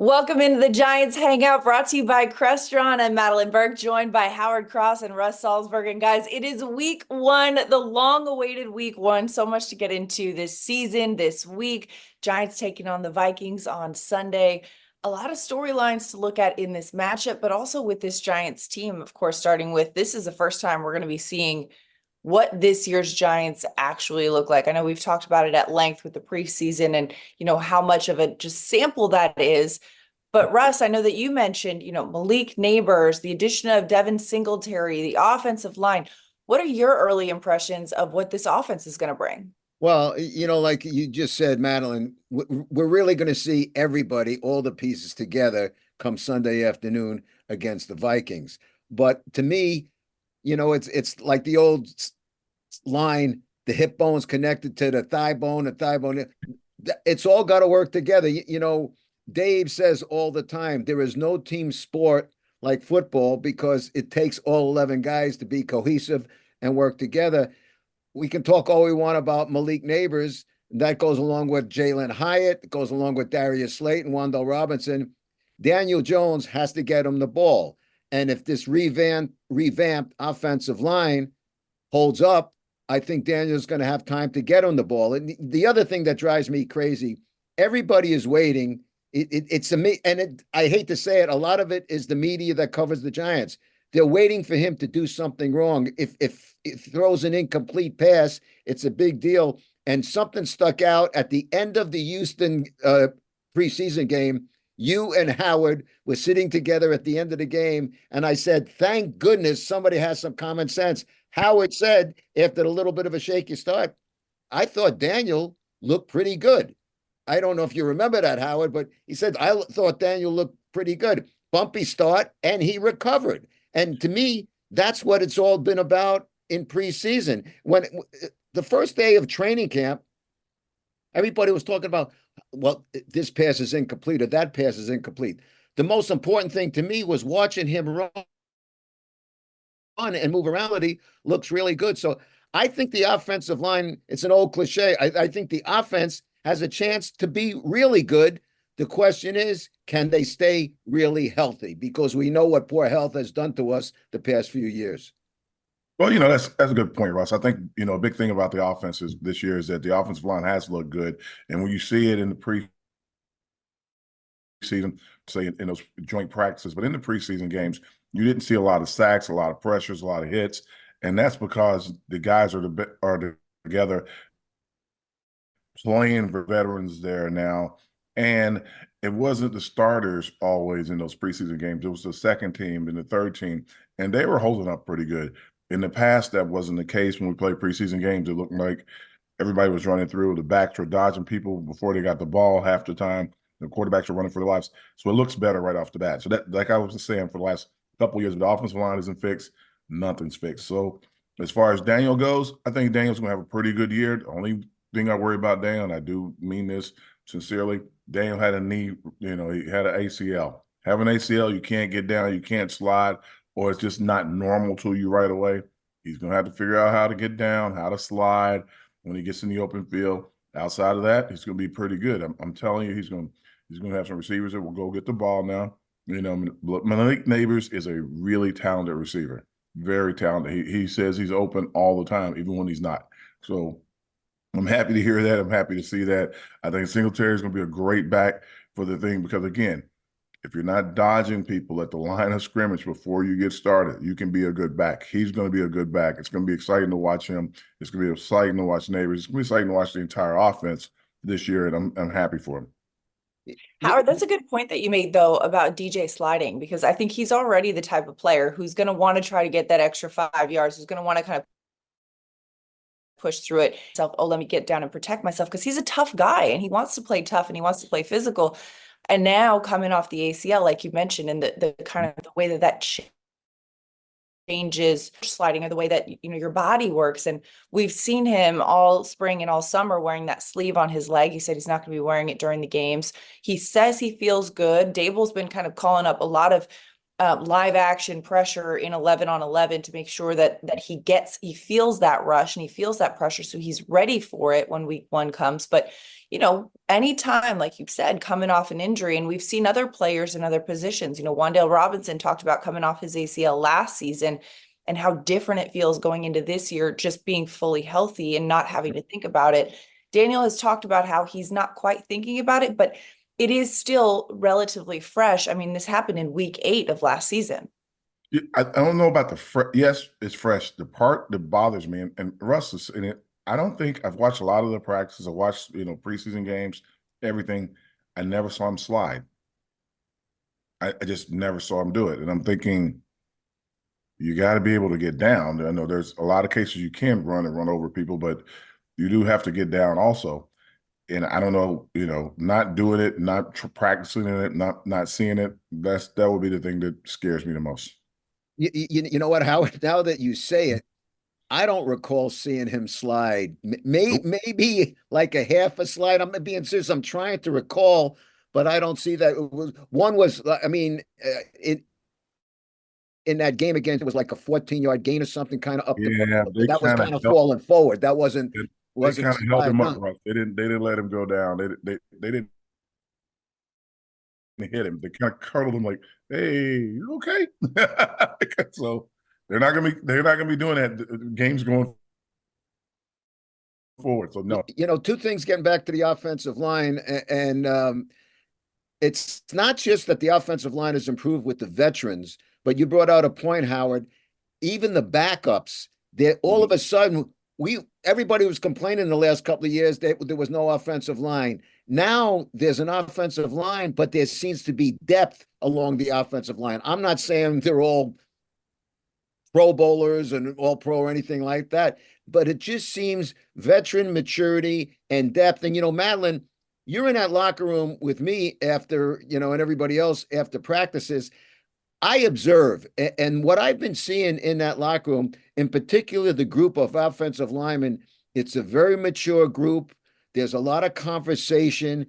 Welcome into the Giants Hangout, brought to you by Crestron. I'm Madelyn Burke, joined by Howard Cross and Russ Salzberg. And guys, it is week one, the long-awaited week one. So much to get into this season, this week. Giants taking on the Vikings on Sunday. A lot of storylines to look at in this matchup, but also with this Giants team, of course, starting with this is the first time we're going to be seeing what this year's Giants actually look like. I know we've talked about it at length with the preseason and, how much of a just sample that is. But Russ, I know that you mentioned, Malik Neighbors, the addition of Devin Singletary, the offensive line. What are your early impressions of what this offense is going to bring? Well, like you just said, Madeline, we're really going to see everybody, all the pieces together come Sunday afternoon against the Vikings. But to me, it's like the old line, the hip bone's connected to the thigh bone, the thigh bone. It's all got to work together. Dave says all the time, there is no team sport like football because it takes all 11 guys to be cohesive and work together. We can talk all we want about Malik Neighbors. That goes along with Jalen Hyatt. It goes along with Darius Slayton, Wandale Robinson. Daniel Jones has to get him the ball. And if this revamped offensive line holds up, I think Daniel's going to have time to get him the ball. And the other thing that drives me crazy, everybody is waiting. I hate to say it, a lot of it is the media that covers the Giants. They're waiting for him to do something wrong. If it throws an incomplete pass, it's a big deal. And something stuck out at the end of the Houston preseason game. You and Howard were sitting together at the end of the game, and I said, thank goodness somebody has some common sense. Howard said, after a little bit of a shaky start, I thought Daniel looked pretty good. I don't know if you remember that, Howard, but he said, I thought Daniel looked pretty good. Bumpy start, and he recovered. And to me, that's what it's all been about in preseason. When the first day of training camp, everybody was talking about, well, this pass is incomplete or that pass is incomplete. The most important thing to me was watching him run and move around. He looks really good. So I think the offensive line, it's an old cliche. I think the offense has a chance to be really good. The question is, can they stay really healthy? Because we know what poor health has done to us the past few years. Well, that's a good point, Russ. I think, a big thing about the offense this year is that the offensive line has looked good. And when you see it in the preseason, say in those joint practices, but in the preseason games, you didn't see a lot of sacks, a lot of pressures, a lot of hits. And that's because the guys are together playing for veterans there now. And it wasn't the starters always in those preseason games. It was the second team and the third team, and they were holding up pretty good. In the past, that wasn't the case when we played preseason games. It looked like everybody was running through. The backs were dodging people before they got the ball half the time. The quarterbacks were running for their lives. So it looks better right off the bat. So that, like I was just saying, for the last couple of years, the offensive line isn't fixed. Nothing's fixed. So as far as Daniel goes, I think Daniel's going to have a pretty good year. The only thing I worry about Daniel, and I do mean this sincerely, Daniel had a knee, he had an ACL. Have an ACL, you can't get down, you can't slide, or it's just not normal to you right away. He's going to have to figure out how to get down, how to slide when he gets in the open field. Outside of that, he's going to be pretty good. I'm telling you, he's going to have some receivers that will go get the ball now. Malik Neighbors is a really talented receiver, very talented. He says he's open all the time, even when he's not. So I'm happy to hear that. I'm happy to see that. I think Singletary is going to be a great back for the thing because, again, if you're not dodging people at the line of scrimmage before you get started, you can be a good back. He's going to be a good back. It's going to be exciting to watch him. It's going to be exciting to watch Neighbors. It's going to be exciting to watch the entire offense this year, and I'm happy for him. Howard, that's a good point that you made, though, about DJ sliding, because I think he's already the type of player who's going to want to try to get that extra 5 yards, who's going to want to kind of push through it. Oh, let me get down and protect myself, because he's a tough guy and he wants to play tough and he wants to play physical. And now coming off the ACL, like you mentioned, and the kind of the way that changes sliding, or the way that your body works. And we've seen him all spring and all summer wearing that sleeve on his leg. He said he's not going to be wearing it during the games. He says he feels good. Daboll's been kind of calling up a lot of live action pressure in 11 on 11 to make sure that he feels that rush and he feels that pressure, so he's ready for it when week 1 comes. But anytime, like you said, coming off an injury, and we've seen other players in other positions, Wan'Dale Robinson talked about coming off his ACL last season and how different it feels going into this year, just being fully healthy and not having to think about it. Daniel has talked about how he's not quite thinking about it, but it is still relatively fresh. I mean, this happened in week 8 of last season. I don't know about yes, it's fresh. The part that bothers me, and Russ is in it, I don't think I've watched a lot of the practices. I watched, preseason games, everything. I never saw him slide. I just never saw him do it. And I'm thinking, you got to be able to get down. I know there's a lot of cases you can run and run over people, but you do have to get down also. And I don't know, not doing it, not practicing it, not seeing it. That would be the thing that scares me the most. You know what, Howard? Now that you say it, I don't recall seeing him slide. Nope. Maybe like a half a slide. I'm being serious. I'm trying to recall, but I don't see that. One was, I mean, in that game against, it was like a 14-yard gain or something, kind of up the middle. That was kind of falling forward. That wasn't kind of held him up, Russ. They didn't let him go down. They didn't hit him. They kind of cuddled him like, "Hey, you okay?" So they're not gonna be doing that. Games going forward. So no. Two things, getting back to the offensive line, and it's not just that the offensive line has improved with the veterans, but you brought out a point, Howard. Even the backups, all of a sudden, everybody was complaining the last couple of years that there was no offensive line. Now there's an offensive line, but there seems to be depth along the offensive line. I'm not saying they're all Pro Bowlers and all pro or anything like that, but it just seems veteran maturity and depth. And, Madelyn, you're in that locker room with me after, and everybody else after practices. I observe, and what I've been seeing in that locker room, in particular, the group of offensive linemen, it's a very mature group. There's a lot of conversation.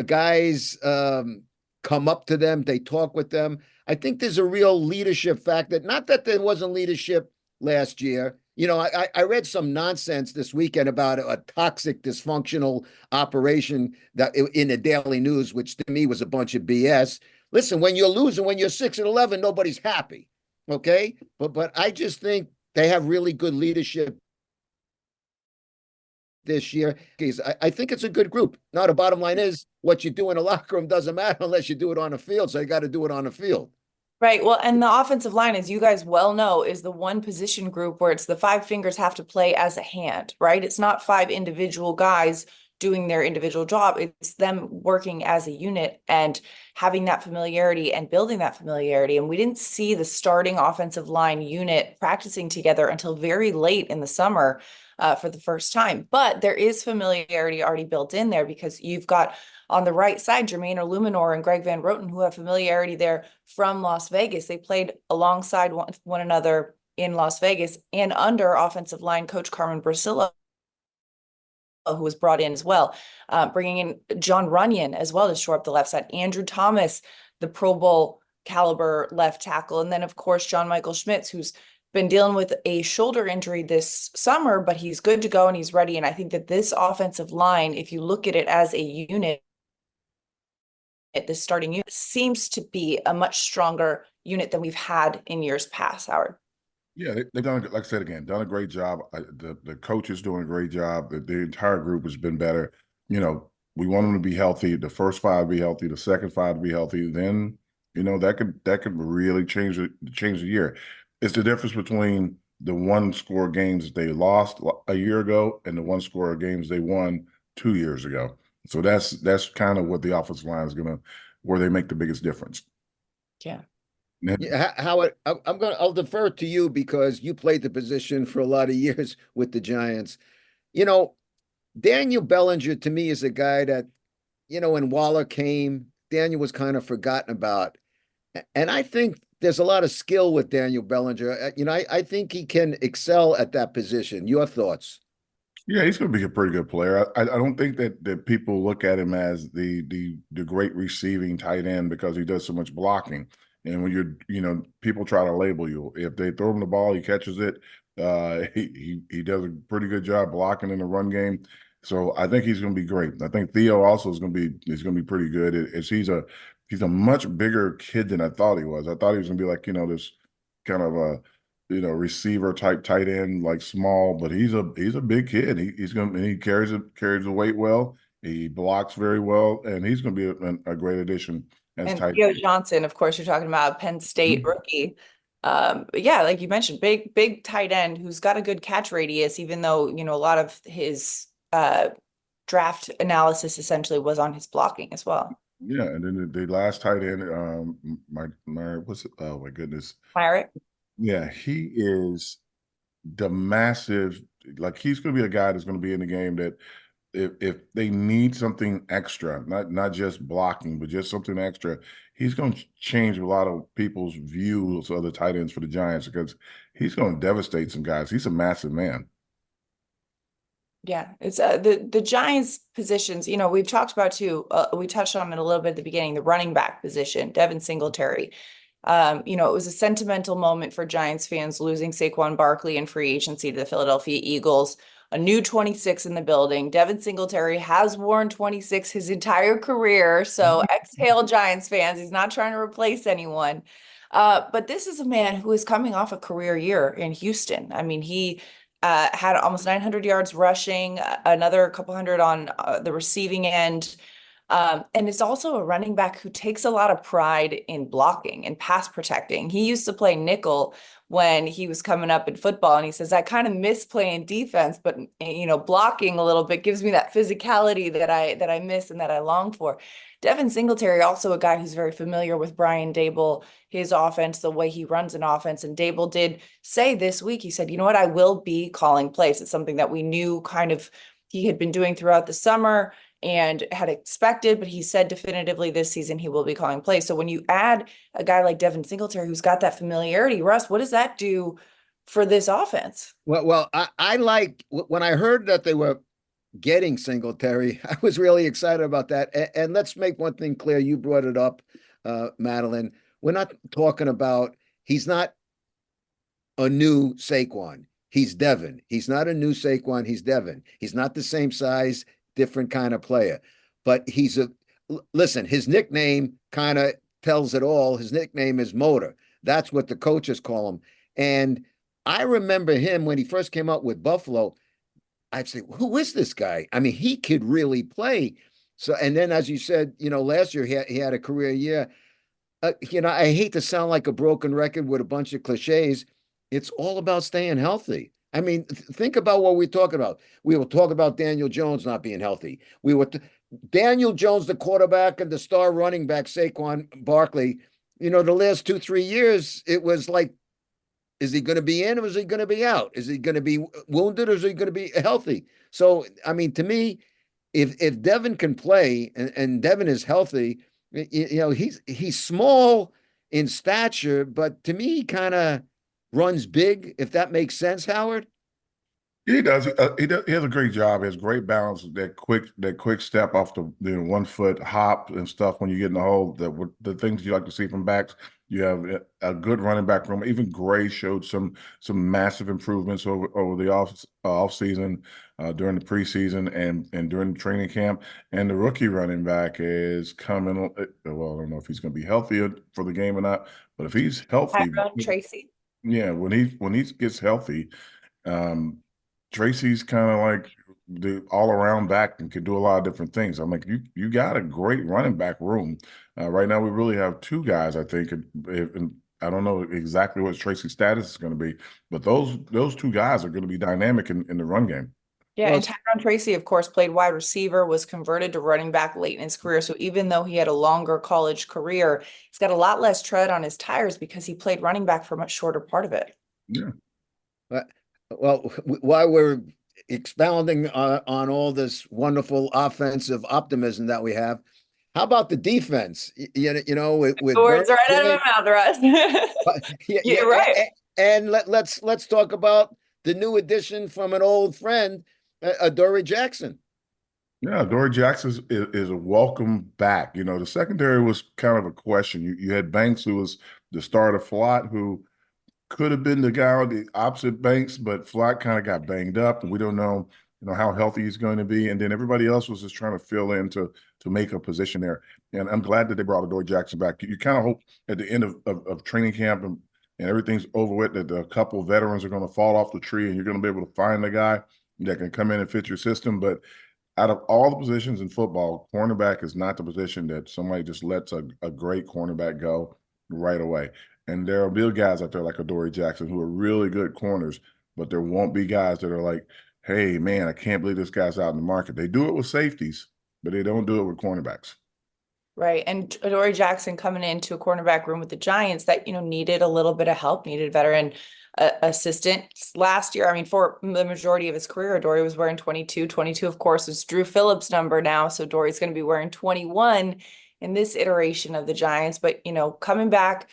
Guys come up to them. They talk with them. I think there's a real leadership factor. Not that there wasn't leadership last year. I read some nonsense this weekend about a toxic, dysfunctional operation that in the Daily News, which to me was a bunch of BS. Listen, when you're losing, when you're 6-11, nobody's happy. Okay. But I just think they have really good leadership this year. I think it's a good group. Now, the bottom line is what you do in a locker room doesn't matter unless you do it on the field. So you got to do it on the field. Right. Well, and the offensive line, as you guys well know, is the one position group where it's the 5 fingers have to play as a hand, right? It's not 5 individual guys doing their individual job. It's them working as a unit and having that familiarity and building that familiarity. And we didn't see the starting offensive line unit practicing together until very late in the summer for the first time. But there is familiarity already built in there because you've got on the right side, Jermaine Illuminor and Greg Van Roten, who have familiarity there from Las Vegas. They played alongside one another in Las Vegas and under offensive line coach Carmen Bracillo, who was brought in as well, bringing in John Runyon as well to shore up the left side. Andrew Thomas, the Pro Bowl caliber left tackle. And then, of course, John Michael Schmitz, who's been dealing with a shoulder injury this summer, but he's good to go and he's ready. And I think that this offensive line, if you look at it as a unit, the starting unit seems to be a much stronger unit than we've had in years past, Howard. Yeah, they've done, like I said again, done a great job. The coach is doing a great job. The entire group has been better. We want them to be healthy. The first 5 to be healthy, the second 5 to be healthy. Then, that could really change the year. It's the difference between the 1-score games that they lost a year ago and the 1-score games they won 2 years ago. So that's kind of what the offensive line is where they make the biggest difference. Yeah. Yeah, Howard, I'll defer to you because you played the position for a lot of years with the Giants. Daniel Bellinger to me is a guy that, when Waller came, Daniel was kind of forgotten about. And I think there's a lot of skill with Daniel Bellinger. I think he can excel at that position. Your thoughts? Yeah, he's going to be a pretty good player. I don't think that people look at him as the great receiving tight end because he does so much blocking. And when people try to label you. If they throw him the ball, he catches it. He does a pretty good job blocking in the run game. So I think he's going to be great. I think Theo also is going to be pretty good. He's a much bigger kid than I thought he was. I thought he was going to be like, this kind of a receiver type tight end, like small, but he's a big kid. He carries the weight well. He blocks very well, and he's going to be a great addition as And tight Theo end. Johnson, of course, you're talking about Penn State Mhm. rookie. But yeah, like you mentioned, big tight end who's got a good catch radius, even though, a lot of his draft analysis essentially was on his blocking as well. Yeah, and then the last tight end, what's it? Oh my goodness, Myrick. yeah, he is the massive. Like he's going to be a guy that's going to be in the game that if they need something extra, not just blocking, but just something extra, he's going to change a lot of people's views of the tight ends for the Giants because he's going to devastate some guys. He's a massive man. Yeah, it's the Giants positions, we've talked about too. We touched on it a little bit at the beginning, the running back position, Devin Singletary. It was a sentimental moment for Giants fans losing Saquon Barkley in free agency to the Philadelphia Eagles. A new 26 in the building. Devin Singletary has worn 26 his entire career. So exhale, Giants fans. He's not trying to replace anyone. But this is a man who is coming off a career year in Houston. I mean, he had almost 900 yards rushing, another couple hundred on the receiving end. And is also a running back who takes a lot of pride in blocking and pass protecting. He used to play nickel when he was coming up in football, and he says, I kind of miss playing defense, but blocking a little bit gives me that physicality that I miss and that I long for. Devin Singletary, also a guy who's very familiar with Brian Daboll, his offense, the way he runs an offense. And Daboll did say this week, he said, you know what, I will be calling plays. It's something that we knew kind of he had been doing throughout the summer and had expected, but he said definitively this season he will be calling plays. So when you add a guy like Devin Singletary, who's got that familiarity, Russ, what does that do for this offense? Well, I like when I heard that they were getting Singletary, I was really excited about that. And let's make one thing clear. You brought it up, Madelyn. We're not talking about, he's not a new Saquon. He's Devin. He's not a new Saquon. He's Devin. He's not the same size, different kind of player. But listen, his nickname kind of tells it all. His nickname is Motor. That's what the coaches call him. And I remember him when he first came out with Buffalo. I'd say, who is this guy? I mean, he could really play. So, and then as you said, last year he had a career year. I hate to sound like a broken record with a bunch of cliches. It's all about staying healthy. I mean, think about what we're talking about. We will talk about Daniel Jones not being healthy. Daniel Jones, the quarterback, and the star running back, Saquon Barkley. The last 2-3 years, it was like, is he going to be in or is he going to be out? Is he going to be wounded or is he going to be healthy? So, I mean, to me, if Devin can play and Devin is healthy, he's small in stature, but to me, he kind of runs big, if that makes sense, Howard. He does. He has a great job. He has great balance. That quick step off the 1 foot hop and stuff when you get in the hole. The things you like to see from backs. You have a good running back room. Even Gray showed some massive improvements over the off season, during the preseason and during the training camp. And the rookie running back is coming. Well, I don't know if he's going to be healthier for the game or not, but if he's healthy, Tracy. yeah, when he gets healthy. Tracy's kind of like the all-around back and can do a lot of different things. I'm like, you got a great running back room. Right now, we really have two guys, I think, and I don't know exactly what Tracy's status is going to be, but those two guys are going to be dynamic in the run game. Yeah, Well, and Tyrone Tracy, of course, played wide receiver, was converted to running back late in his career. So even though he had a longer college career, he's got a lot less tread on his tires because he played running back for a much shorter part of it. Yeah. well, while we're expounding on all this wonderful offensive optimism that we have, how about the defense? With Words Burke, right out of my mouth, Russ. yeah, You're right. and let's talk about the new addition from an old friend, Adoree Jackson. Yeah, Dory Jackson is a welcome back. You know, the secondary was kind of a question. You had Banks, who was the starter, Flott, who could have been the guy on the opposite Banks, but Flott kind of got banged up, and we don't know, how healthy he's going to be. And then everybody else was just trying to fill in to make a position there. And I'm glad that they brought Adoree Jackson back. You kind of hope at the end of training camp and everything's over with that a couple of veterans are going to fall off the tree and you're going to be able to find the guy that can come in and fit your system. But out of all the positions in football, cornerback is not the position that somebody just lets a great cornerback go right away. And there will be guys out there like Adoree Jackson who are really good corners, but there won't be guys that are like, hey, man, I can't believe this guy's out in the market. They do it with safeties, but they don't do it with cornerbacks. Right. And Adoree Jackson coming into a cornerback room with the Giants that, needed a little bit of help, needed veteran assistant last year. I mean, for the majority of his career, Adoree was wearing 22. 22, of course, is Drew Phillips' number now. So Dory's going to be wearing 21 in this iteration of the Giants. But, coming back,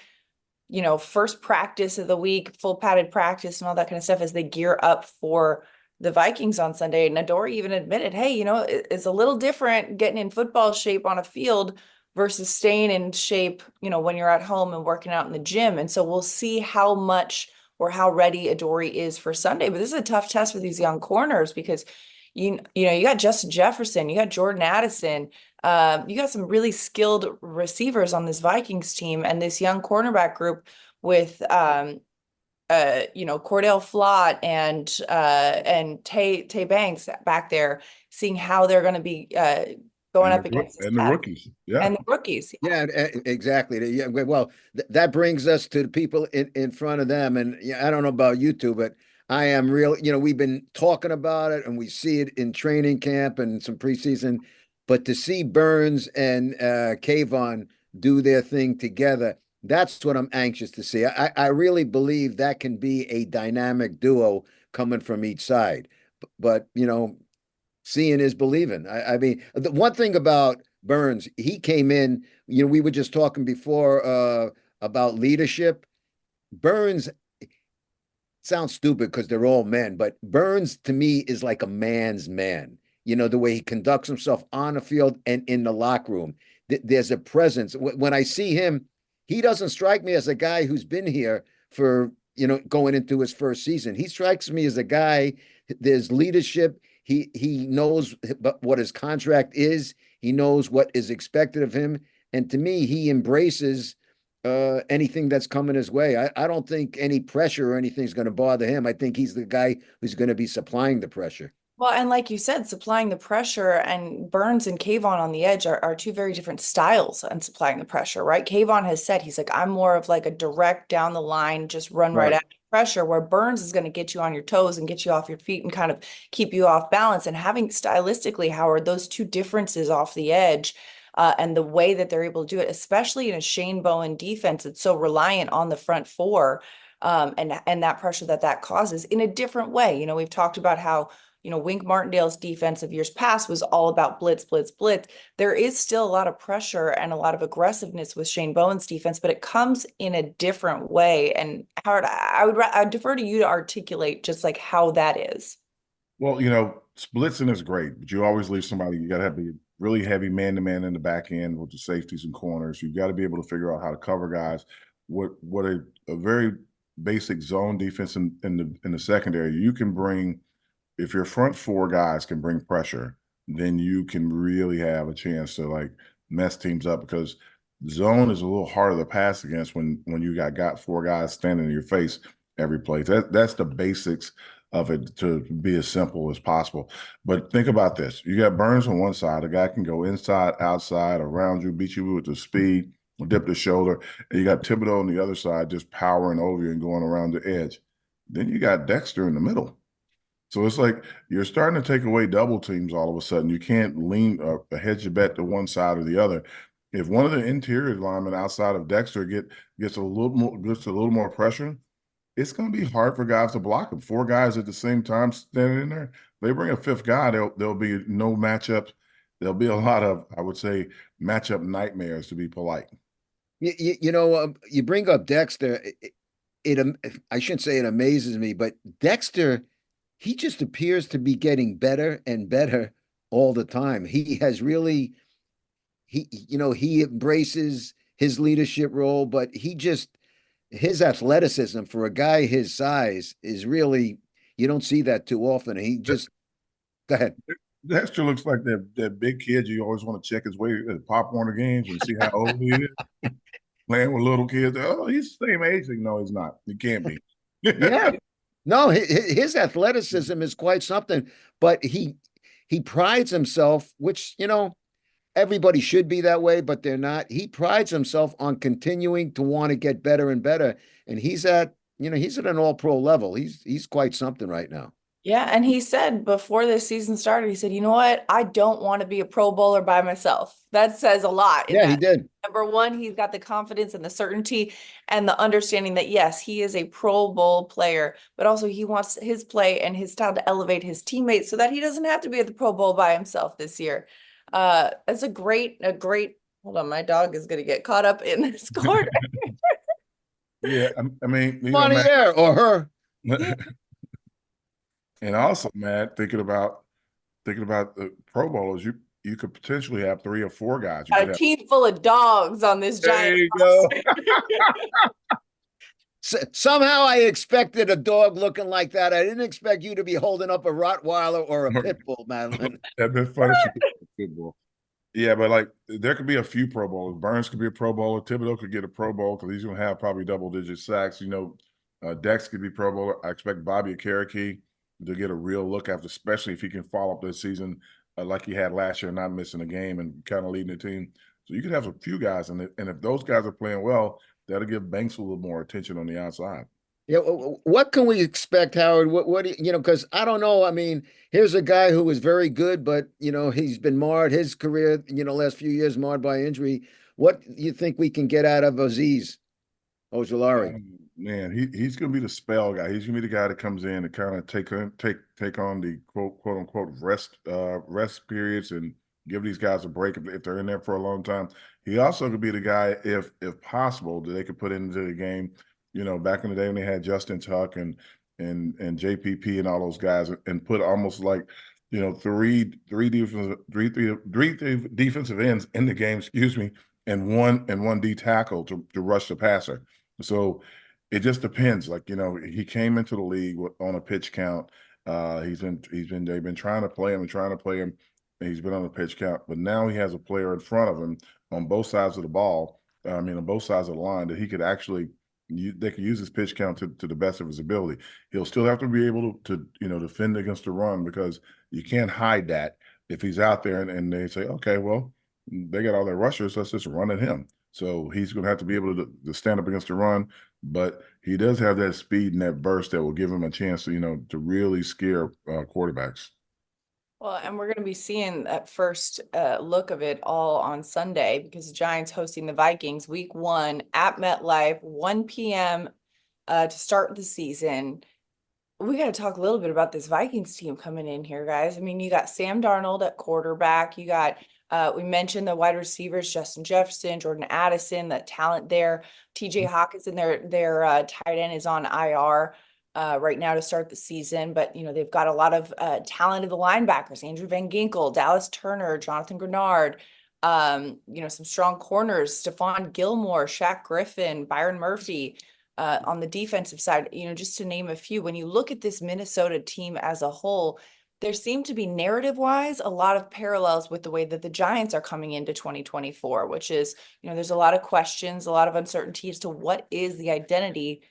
first practice of the week, full padded practice and all that kind of stuff as they gear up for the Vikings on Sunday. And Adoree even admitted, hey, it's a little different getting in football shape on a field versus staying in shape, when you're at home and working out in the gym. And so we'll see how much or how ready Adoree is for Sunday. But this is a tough test for these young corners because you got Justin Jefferson, you got Jordan Addison, you got some really skilled receivers on this Vikings team and this young cornerback group with Cordell Flott and Tay Banks back there, seeing how they're going to be going up against this and the rookies. Yeah. and the rookies. Yeah, exactly. Yeah, well, that brings us to the people in front of them. And I don't know about you two, but I am real. We've been talking about it, and we see it in training camp and some preseason. But to see Burns and Kayvon do their thing together, that's what I'm anxious to see. I really believe that can be a dynamic duo coming from each side. But seeing is believing. I mean, the one thing about Burns, he came in, we were just talking before about leadership. Burns sounds stupid because they're all men, but Burns to me is like a man's man. The way he conducts himself on the field and in the locker room. There's a presence. When I see him, he doesn't strike me as a guy who's been here for, going into his first season. He strikes me as a guy, there's leadership. He knows what his contract is. He knows what is expected of him. And to me, he embraces anything that's coming his way. I don't think any pressure or anything is going to bother him. I think he's the guy who's going to be supplying the pressure. Well, and like you said, supplying the pressure and Burns and Kayvon on the edge are two very different styles and supplying the pressure, right? Kayvon has said he's like, I'm more of like a direct down the line, just run right at pressure, where Burns is going to get you on your toes and get you off your feet and kind of keep you off balance. And having stylistically, Howard, those two differences off the edge and the way that they're able to do it, especially in a Shane Bowen defense that's so reliant on the front four and that pressure that causes in a different way. We've talked about how Wink Martindale's defense of years past was all about blitz, blitz, blitz. There is still a lot of pressure and a lot of aggressiveness with Shane Bowen's defense, but it comes in a different way. And Howard, I'd defer to you to articulate just like how that is. Well, splitzing is great, but you always leave somebody. You got to have the really heavy man-to-man in the back end with the safeties and corners. You got to be able to figure out how to cover guys. What a very basic zone defense in the secondary. You can bring. If your front four guys can bring pressure, then you can really have a chance to like mess teams up because zone is a little harder to pass against when you got four guys standing in your face every play. That's the basics of it to be as simple as possible. But think about this. You got Burns on one side. A guy can go inside, outside, around you, beat you with the speed, dip the shoulder. And you got Thibodeau on the other side just powering over you and going around the edge. Then you got Dexter in the middle. So it's like you're starting to take away double teams all of a sudden. You can't lean or hedge your bet to one side or the other. If one of the interior linemen outside of Dexter gets a little more pressure, it's going to be hard for guys to block him. Four guys at the same time standing in there. They bring a fifth guy, there'll be no matchups. There'll be a lot of, I would say, matchup nightmares, to be polite. You bring up Dexter. I shouldn't say it amazes me, but Dexter, he just appears to be getting better and better all the time. He has really, he embraces his leadership role, but his athleticism for a guy his size is really, you don't see that too often. He just, go ahead. Dexter looks like that big kid you always want to check his weight at Pop Warner games and see how old he is. Playing with little kids. Oh, he's the same age. Like, no, he's not. He can't be. Yeah. No, his athleticism is quite something, but he prides himself, which, everybody should be that way, but they're not. He prides himself on continuing to want to get better and better. And he's at an all-pro level. He's quite something right now. Yeah, and he said before this season started, he said, "You know what? I don't want to be a Pro Bowler by myself." That says a lot in Yeah, he that. did. Number one, he's got the confidence and the certainty and the understanding that yes, he is a Pro Bowl player, but also he wants his play and his style to elevate his teammates so that he doesn't have to be at the Pro Bowl by himself this year. It's a great, hold on, my dog is gonna get caught up in this corner. Yeah, I mean, Funny Matt, air or her. and also, Matt, thinking about the Pro Bowlers, you could potentially have 3 or 4 guys. You A could have. team full of dogs on this There Giants you go. Somehow I expected a dog looking like that. I didn't expect you to be holding up a Rottweiler or a pit bull, Madelyn. That'd been funny. If she could play football. Yeah, but like there could be a few Pro Bowlers. Burns could be a Pro Bowler. Thibodeau could get a Pro Bowl because he's going to have probably double-digit sacks. Dex could be Pro Bowler. I expect Bobby Okereke to get a real look after, especially if he can follow up this season like he had last year, not missing a game and kind of leading the team. So you could have a few guys, and if those guys are playing well, that'll give Banks a little more attention on the outside. Yeah, what can we expect, Howard? What do because I don't know. I mean, here's a guy who was very good, but he's been marred his career, last few years marred by injury. What do you think we can get out of Azeez Ojulari? Man, he's going to be the spell guy. He's going to be the guy that comes in and kind of take on the quote unquote rest periods and give these guys a break if they're in there for a long time. He also could be the guy, if possible, that they could put into the game. Back in the day when they had Justin Tuck and JPP and all those guys, and put almost like three defensive ends in the game, and one D tackle to rush the passer. So it just depends. Like he came into the league on a pitch count. They've been trying to play him and he's been on a pitch count, but now he has a player in front of him on both sides of the ball. On both sides of the line that he could actually. They can use his pitch count to the best of his ability. He'll still have to be able to defend against the run because you can't hide that if he's out there and they say, okay, well, they got all their rushers, let's just run at him. So he's going to have to be able to stand up against the run, but he does have that speed and that burst that will give him a chance to really scare quarterbacks. Well, and we're going to be seeing that first look of it all on Sunday because the Giants hosting the Vikings week 1 at MetLife, 1 p.m. To start the season. We got to talk a little bit about this Vikings team coming in here, guys. I mean, you got Sam Darnold at quarterback. You got, we mentioned the wide receivers, Justin Jefferson, Jordan Addison, that talent there. TJ Hawkinson, their tight end is on IR. Right now to start the season, but they've got a lot of talented linebackers: Andrew Van Ginkel, Dallas Turner, Jonathan Grenard. Some strong corners: Stephon Gilmore, Shaq Griffin, Byron Murphy. On the defensive side, just to name a few. When you look at this Minnesota team as a whole, there seem to be narrative-wise a lot of parallels with the way that the Giants are coming into 2024, which is, there's a lot of questions, a lot of uncertainty as to what is the identity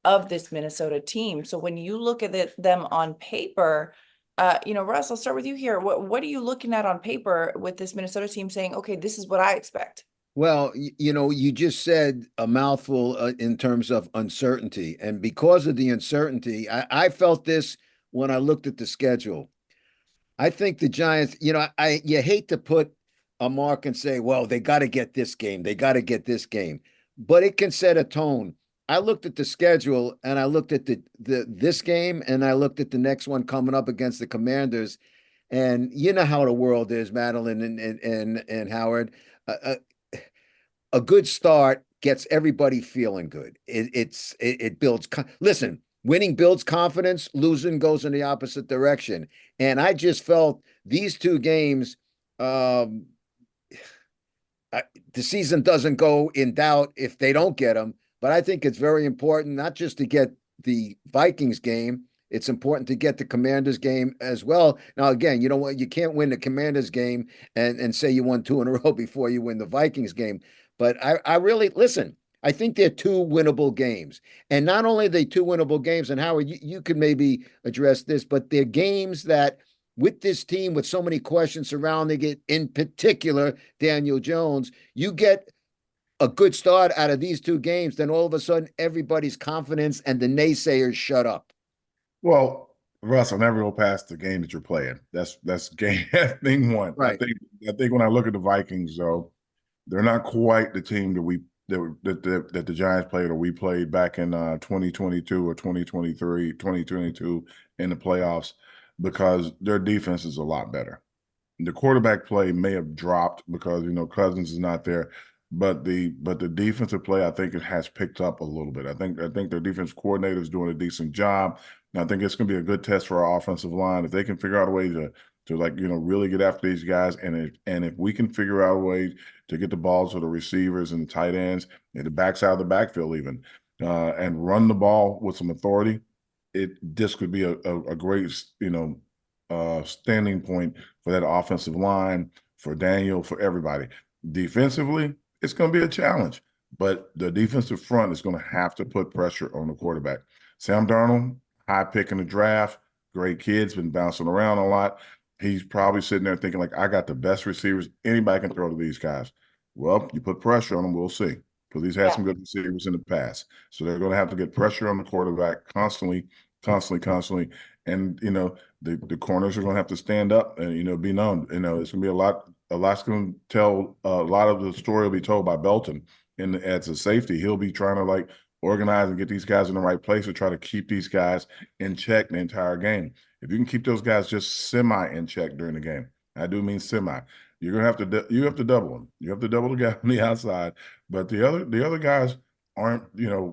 of this Minnesota team. So when you look at them on paper, Russ, I'll start with you here. What are you looking at on paper with this Minnesota team saying, okay, this is what I expect? Well, you just said a mouthful in terms of uncertainty. And because of the uncertainty, I felt this when I looked at the schedule. I think the Giants, you hate to put a mark and say, well, they got to get this game. They got to get this game. But it can set a tone. I looked at the schedule and I looked at this game and I looked at the next one coming up against the Commanders, and you know how the world is, Madelyn and Howard. A good start gets everybody feeling good. It builds. Listen, winning builds confidence, losing goes in the opposite direction. And I just felt these two games, um, the season doesn't go in doubt if they don't get them. But I think it's very important not just to get the Vikings game. It's important to get the Commanders game as well. Now, again, you know what? You can't win the Commanders game and say you won two in a row before you win the Vikings game. But I really listen. I think they're two winnable games, and not only are they two winnable games. And Howard, you could maybe address this, but they're games that with this team, with so many questions surrounding it, in particular, Daniel Jones, you get a good start out of these two games, then all of a sudden everybody's confidence and the naysayers shut up. Well, Russ, I'll never go past the game that you're playing. That's game thing one. Right. I think when I look at the Vikings, though, they're not quite the team that the Giants played or we played back in 2022 or 2023, 2022 in the playoffs, because their defense is a lot better. The quarterback play may have dropped because Cousins is not there, but the defensive play, I think it has picked up a little bit. I think their defense coordinator is doing a decent job. And I think it's going to be a good test for our offensive line if they can figure out a way to really get after these guys, and if we can figure out a way to get the balls to the receivers and the tight ends and the backside of the backfield even, and run the ball with some authority, this could be a great standing point for that offensive line, for Daniel, for everybody. Defensively, it's going to be a challenge, but the defensive front is going to have to put pressure on the quarterback. Sam Darnold, high pick in the draft, great kid's been bouncing around a lot. He's probably sitting there thinking, like, I got the best receivers anybody can throw to these guys. Well, you put pressure on them, we'll see. Because he's had some good receivers in the past. So they're going to have to get pressure on the quarterback constantly. And, the corners are going to have to stand up and, be known. It's going to be a lot's going to tell, a lot of the story will be told by Belton. And as a safety, he'll be trying to, organize and get these guys in the right place to try to keep these guys in check the entire game. If you can keep those guys just semi in check during the game, I do mean semi, you're gonna have to double them. You have to double the guy on the outside, but the other guys aren't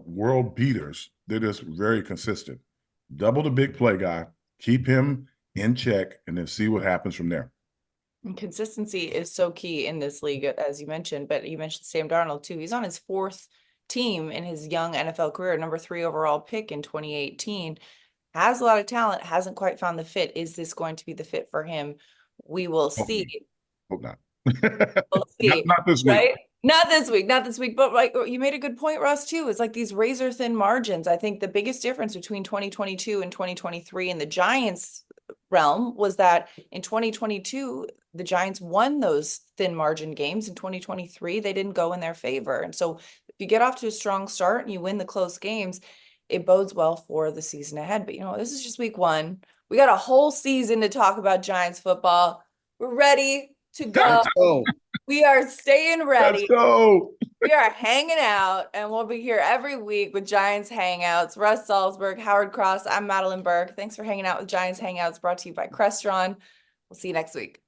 world beaters. They're just very consistent. Double the big play guy, keep him in check, and then see what happens from there. And consistency is so key in this league, as you mentioned. But you mentioned Sam Darnold too. He's on his fourth team in his young NFL career, number 3 overall pick in 2018, has a lot of talent, hasn't quite found the fit. Is this going to be the fit for him? We will see. Hope not. We'll see. Not this week. Right? Not this week. But you made a good point, Russ, too. It's like these razor thin margins. I think the biggest difference between 2022 and 2023 in the Giants realm was that in 2022, the Giants won those thin margin games. In 2023, they didn't go in their favor. And so if you get off to a strong start and you win the close games, it bodes well for the season ahead. But this is just week 1. We got a whole season to talk about Giants football. We're ready to go. Let's go. We are staying ready. Let's go. We are hanging out, and we'll be here every week with Giants Hangouts. Russ Salzberg, Howard Cross, I'm Madelyn Burke. Thanks for hanging out with Giants Hangouts, brought to you by Crestron. We'll see you next week.